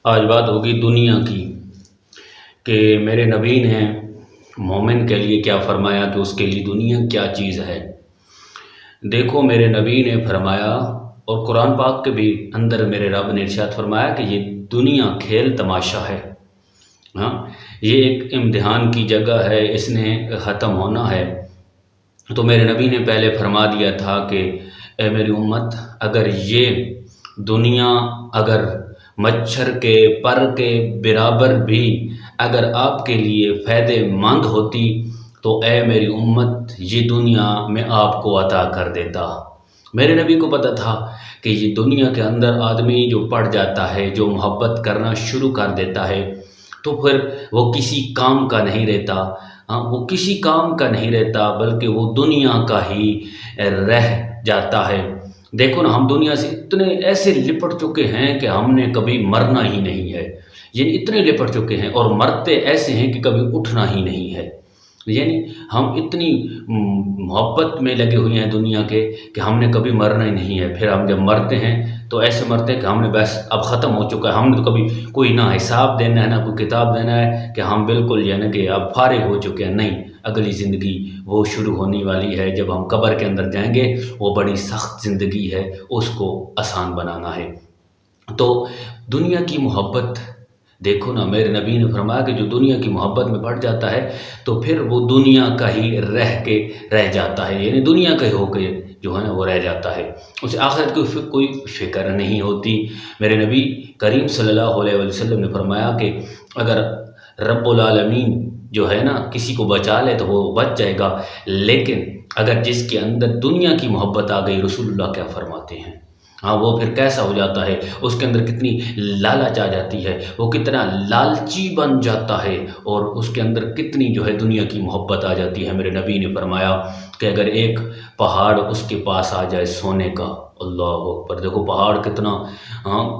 آج بات ہوگی دنیا کی کہ میرے نبی نے مومن کے لیے کیا فرمایا کہ اس کے لیے دنیا کیا چیز ہے۔ دیکھو میرے نبی نے فرمایا اور قرآن پاک کے بھی اندر میرے رب نے ارشاد فرمایا کہ یہ دنیا کھیل تماشا ہے، ہاں یہ ایک امتحان کی جگہ ہے، اس نے ختم ہونا ہے۔ تو میرے نبی نے پہلے فرما دیا تھا کہ اے میری امت، اگر یہ دنیا اگر مچھر کے پر کے برابر بھی اگر آپ کے لیے فائدے مند ہوتی تو اے میری امت یہ دنیا میں آپ کو عطا کر دیتا۔ میرے نبی کو پتہ تھا کہ یہ دنیا کے اندر آدمی جو پڑ جاتا ہے، جو محبت کرنا شروع کر دیتا ہے تو پھر وہ کسی کام کا نہیں رہتا، وہ کسی کام کا نہیں رہتا بلکہ وہ دنیا کا ہی رہ جاتا ہے۔ دیکھو نا، ہم دنیا سے اتنے ایسے لپٹ چکے ہیں کہ ہم نے کبھی مرنا ہی نہیں ہے، یعنی اتنے لپٹ چکے ہیں، اور مرتے ایسے ہیں کہ کبھی اٹھنا ہی نہیں ہے۔ یعنی ہم اتنی محبت میں لگے ہوئے ہیں دنیا کے کہ ہم نے کبھی مرنا ہی نہیں ہے۔ پھر ہم جب مرتے ہیں تو ایسے مرتے ہیں کہ ہم نے بس اب ختم ہو چکا ہے، ہم نے تو کبھی کوئی نہ حساب دینا ہے نہ کوئی کتاب دینا ہے کہ ہم بالکل یعنی کہ اب فارغ ہو چکے ہیں۔ نہیں، اگلی زندگی وہ شروع ہونے والی ہے جب ہم قبر کے اندر جائیں گے۔ وہ بڑی سخت زندگی ہے، اس کو آسان بنانا ہے۔ تو دنیا کی محبت، دیکھو نا، میرے نبی نے فرمایا کہ جو دنیا کی محبت میں پڑ جاتا ہے تو پھر وہ دنیا کا ہی رہ جاتا ہے، یعنی دنیا کا ہی ہو کے جو ہے نا وہ رہ جاتا ہے، اسے آخرت کی کوئی فکر نہیں ہوتی۔ میرے نبی کریم صلی اللہ علیہ وسلم نے فرمایا کہ اگر رب العالمین جو ہے نا کسی کو بچا لے تو وہ بچ جائے گا، لیکن اگر جس کے اندر دنیا کی محبت آ گئی، رسول اللہ کیا فرماتے ہیں، ہاں وہ پھر کیسا ہو جاتا ہے، اس کے اندر کتنی لالچ آ جاتی ہے، وہ کتنا لالچی بن جاتا ہے، اور اس کے اندر کتنی جو ہے دنیا کی محبت آ جاتی ہے۔ میرے نبی نے فرمایا کہ اگر ایک پہاڑ اس کے پاس آ جائے سونے کا، اللہ اکبر، دیکھو پہاڑ کتنا،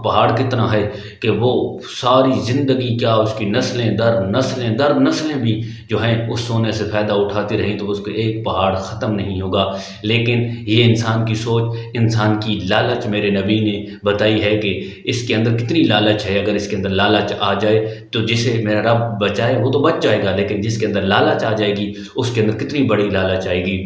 پہاڑ کتنا ہے کہ وہ ساری زندگی کیا اس کی نسلیں در نسلیں بھی جو ہیں اس سونے سے فائدہ اٹھاتی رہیں تو اس کو ایک پہاڑ ختم نہیں ہوگا۔ لیکن یہ انسان کی سوچ، انسان کی لالچ میرے نبی نے بتائی ہے کہ اس کے اندر کتنی لالچ ہے۔ اگر اس کے اندر لالچ آ جائے تو جسے میرا رب بچائے وہ تو بچ جائے گا، لیکن جس کے اندر لالچ آ جائے گی اس کے اندر کتنی بڑی لالچ آئے گی۔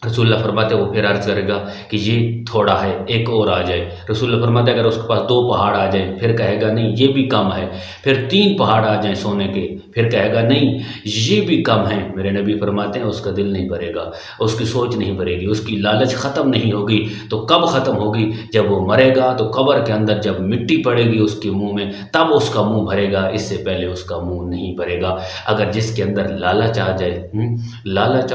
رسول اللہ فرماتے ہیں وہ پھر عرض کرے گا کہ یہ تھوڑا ہے، ایک اور آ جائے۔ رسول اللہ فرماتے ہیں اگر اس کے پاس 2 پہاڑ آ جائیں پھر کہے گا نہیں یہ بھی کم ہے، پھر 3 پہاڑ آ جائیں سونے کے پھر کہے گا نہیں یہ بھی کم ہے۔ میرے نبی فرماتے ہیں اس کا دل نہیں بھرے گا، اس کی سوچ نہیں بھرے گی، اس کی لالچ ختم نہیں ہوگی۔ تو کب ختم ہوگی؟ جب وہ مرے گا تو قبر کے اندر جب مٹی پڑے گی اس کے منہ میں تب اس کا منہ بھرے گا، اس سے پہلے اس کا منہ نہیں بھرے گا۔ اگر جس کے اندر لالچ آ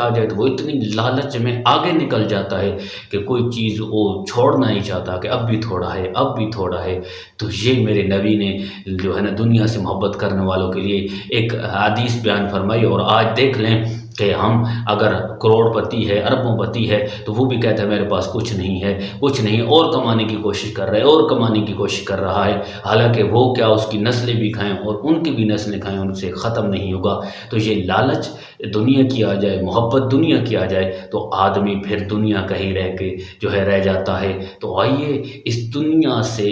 جائے تو وہ اتنی لالچ میں آگے نکل جاتا ہے کہ کوئی چیز وہ چھوڑنا نہیں چاہتا کہ اب بھی تھوڑا ہے، اب بھی تھوڑا ہے۔ تو یہ میرے نبی نے جو ہے نا دنیا سے محبت کرنے والوں کے لیے ایک حدیث بیان فرمائی۔ اور آج دیکھ لیں کہ ہم اگر کروڑ پتی ہے، اربوں پتی ہے تو وہ بھی کہتا ہے میرے پاس کچھ نہیں ہے، کچھ نہیں، اور کمانے کی کوشش کر رہا ہے، اور کمانے کی کوشش کر رہا ہے، حالانکہ وہ کیا اس کی نسلیں بھی کھائیں اور ان کی بھی نسلیں کھائیں، ان سے ختم نہیں ہوگا۔ تو یہ لالچ دنیا کی آ جائے، محبت دنیا کی آ جائے تو آدمی پھر دنیا کا ہی رہ کے جو ہے رہ جاتا ہے۔ تو آئیے اس دنیا سے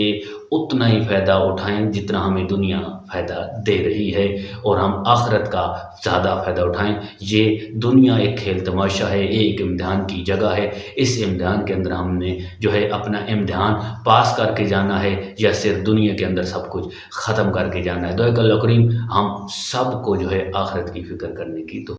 اتنا ہی فائدہ اٹھائیں جتنا ہمیں دنیا فائدہ دے رہی ہے، اور ہم آخرت کا زیادہ فائدہ اٹھائیں۔ یہ دنیا ایک کھیل تماشا ہے، ایک امتحان کی جگہ ہے۔ اس امتحان کے اندر ہم نے جو ہے اپنا امتحان پاس کر کے جانا ہے، یا صرف دنیا کے اندر سب کچھ ختم کر کے جانا ہے۔ دعا کہ اللہ کریم ہم سب کو جو ہے آخرت کی فکر کرنے کی تو